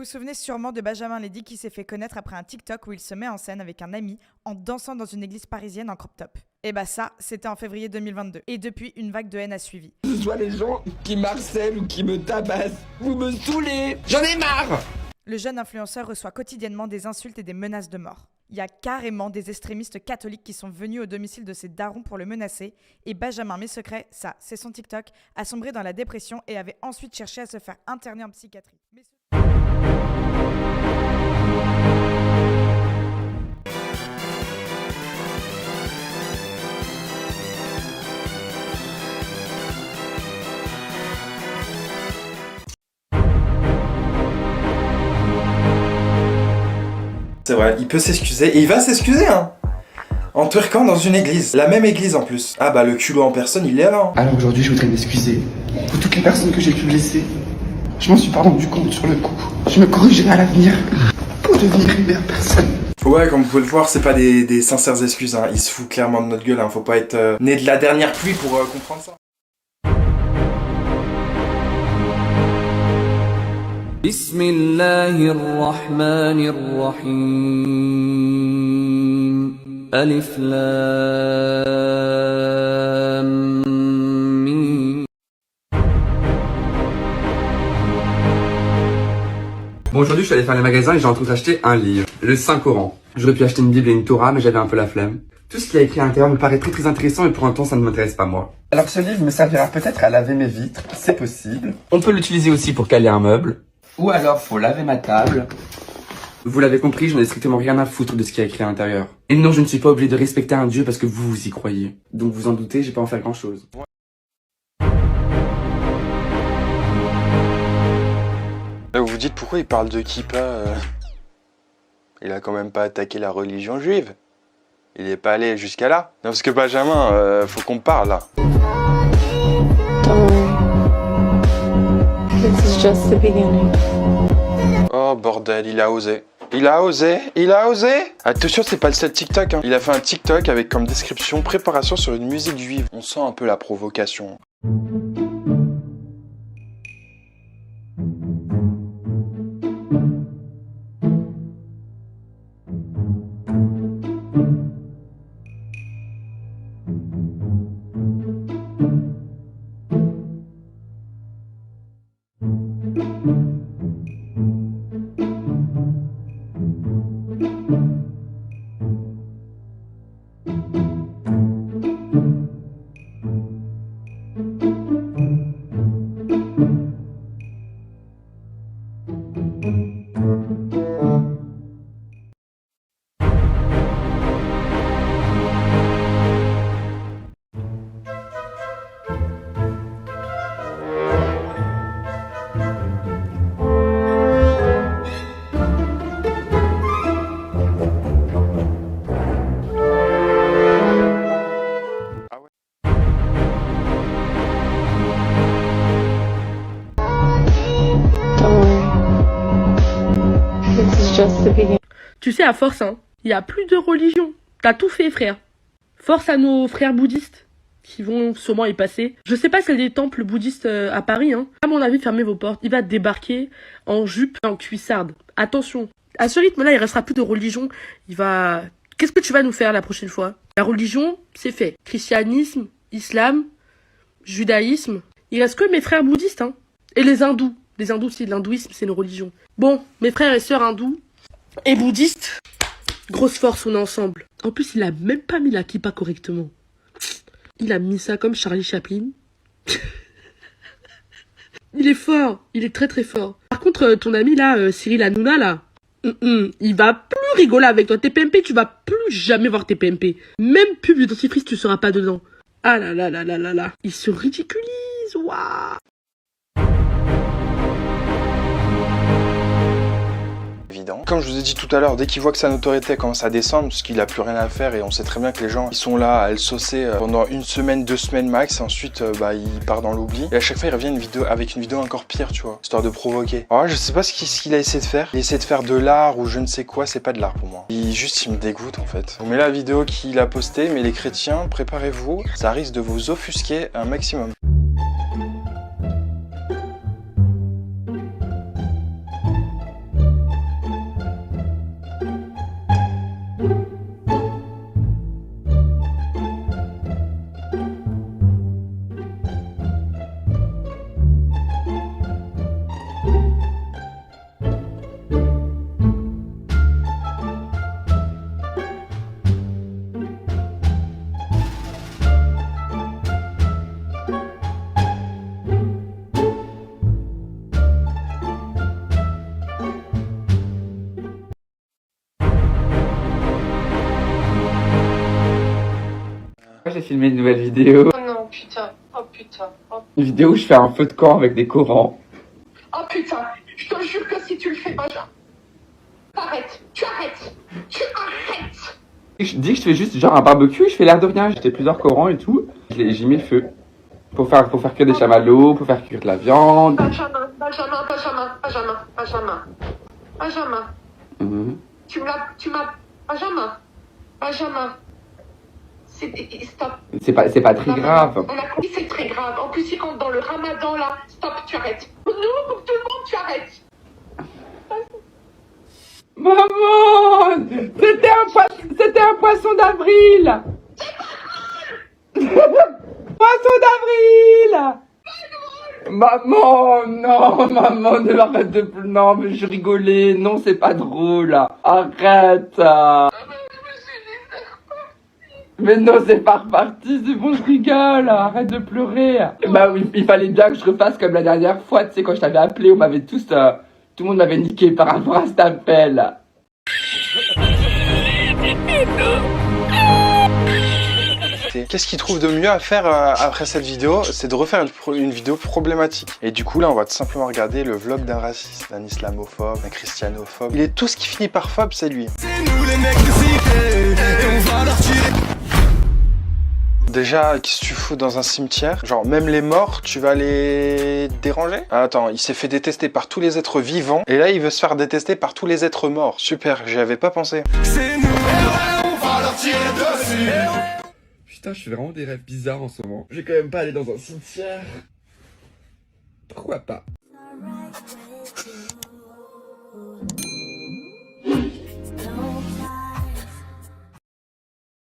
vous souvenez sûrement de Benjamin Lédy qui s'est fait connaître après un TikTok où il se met en scène avec un ami en dansant dans une église parisienne en crop top. Et bah ça, c'était en février 2022. Et depuis, une vague de haine a suivi. Que ce soit les gens qui m'harcèlent ou qui me tabassent, vous me saoulez. J'en ai marre. Le jeune influenceur reçoit quotidiennement des insultes et des menaces de mort. Il y a carrément des extrémistes catholiques qui sont venus au domicile de ses darons pour le menacer. Et Benjamin Mesecret, ça, c'est son TikTok, a sombré dans la dépression et avait ensuite cherché à se faire interner en psychiatrie. C'est vrai, il peut s'excuser, et il va s'excuser, hein. En twerkant dans une église, la même église en plus. Ah bah le culot en personne, il est là. Hein. Alors aujourd'hui, je voudrais m'excuser pour toutes les personnes que j'ai pu blesser. Je m'en suis pas rendu compte sur le coup. Je me corrigerai à l'avenir pour devenir une meilleure personne. Ouais, comme vous pouvez le voir, c'est pas des sincères excuses, hein. Il se fout clairement de notre gueule, hein. Faut pas être né de la dernière pluie pour comprendre ça. Bismillahirrahmanirrahim. Alif Lam Mim. Bon, aujourd'hui, je suis allé faire les magasins et j'ai entre autres acheté un livre, le Saint-Coran. J'aurais pu acheter une Bible et une Torah, mais j'avais un peu la flemme. Tout ce qu'il y a écrit à l'intérieur me paraît très très intéressant et pour un temps, ça ne m'intéresse pas moi. Alors ce livre me servira peut-être à laver mes vitres, c'est possible. On peut l'utiliser aussi pour caler un meuble. Ou alors, faut laver ma table. Vous l'avez compris, j'en ai strictement rien à foutre de ce qu'il y a écrit à l'intérieur. Et non, je ne suis pas obligé de respecter un dieu parce que vous y croyez. Donc vous en doutez, j'ai pas en faire grand chose. Vous vous dites pourquoi il parle de kippa Il a quand même pas attaqué la religion juive. Il est pas allé jusqu'à là. Non, parce que Benjamin, faut qu'on parle là. This is just the beginning. Oh bordel, il a osé. Il a osé, il a osé. Attention, c'est pas le seul TikTok, hein. Il a fait un TikTok avec comme description préparation sur une musique juive. On sent un peu la provocation. Tu sais, à force, hein, il n'y a plus de religion. T'as tout fait, frère. Force à nos frères bouddhistes qui vont sûrement y passer. Je sais pas s'il y a des temples bouddhistes à Paris, hein. À mon avis, fermez vos portes. Il va débarquer en jupe, en cuissarde. Attention. À ce rythme-là, il restera plus de religion. Il va... Qu'est-ce que tu vas nous faire la prochaine fois? La religion, c'est fait. Christianisme, islam, judaïsme. Il reste que mes frères bouddhistes, hein. Et les hindous. Les hindous aussi, l'hindouisme, c'est une religion. Bon, mes frères et sœurs hindous et bouddhistes, grosse force, on est ensemble. En plus, il a même pas mis la kippa correctement. Il a mis ça comme Charlie Chaplin. Il est fort, il est très très fort. Par contre, ton ami là, Cyril Hanouna là, il va plus rigoler avec toi. Tes PMP, tu vas plus jamais voir tes PMP. Même pub de dentifrice, tu seras pas dedans. Ah là là là là là là. Il se ridiculise, waouh. Comme je vous ai dit tout à l'heure, dès qu'il voit que sa notoriété commence à descendre, parce qu'il a plus rien à faire et on sait très bien que les gens ils sont là à le saucer pendant une semaine, 2 semaines max, et ensuite il part dans l'oubli. Et à chaque fois il revient avec une vidéo encore pire, tu vois, histoire de provoquer. Alors je sais pas ce qu'il a essayé de faire. Il essaie de faire de l'art ou je ne sais quoi, c'est pas de l'art pour moi. Il me dégoûte en fait. On met la vidéo qu'il a postée, mais les chrétiens, préparez-vous, ça risque de vous offusquer un maximum. j'ai filmé une nouvelle vidéo. Oh non, putain. Oh putain. Oh, Une vidéo où je fais un feu de camp avec des Corans. oh putain. Je te jure que si tu le fais, Benjamin, t'arrêtes. Tu arrêtes. Tu arrêtes. Je dis que je fais juste genre un barbecue, je fais l'air de rien. J'étais plusieurs Corans et tout. J'ai mis le feu. Pour faire cuire des chamallows, pour faire cuire de la viande. Benjamin. Mhm. Tu m'as. Benjamin. Stop. C'est pas très grave. On a compris, c'est très grave. En plus, il rentre dans le ramadan là. Stop, tu arrêtes. Pour nous, pour tout le monde, tu arrêtes. Maman, c'était un poisson d'avril. Poisson d'avril. Maman, non, maman, ne m'arrête de plus. Non, mais je rigolais. Non, c'est pas drôle. Arrête. Mais non, c'est pas reparti. C'est bon, je rigole. Arrête de pleurer. Bah oui, il fallait bien que je refasse comme la dernière fois. Tu sais, quand je t'avais appelé, on m'avait tous... tout le monde m'avait niqué par rapport à cet appel. Qu'est-ce qu'il trouve de mieux à faire après cette vidéo? C'est de refaire une vidéo problématique. Et du coup là on va tout simplement regarder le vlog d'un raciste, d'un islamophobe, d'un christianophobe. Il est tout ce qui finit par phobe, c'est lui. Déjà, qu'est-ce que tu fous dans un cimetière? Genre, même les morts, tu vas les déranger? Ah, attends, il s'est fait détester par tous les êtres vivants, et là, il veut se faire détester par tous les êtres morts. Super, j'y avais pas pensé. Putain, je fais vraiment des rêves bizarres en ce moment. Je vais quand même pas aller dans un cimetière. Pourquoi pas?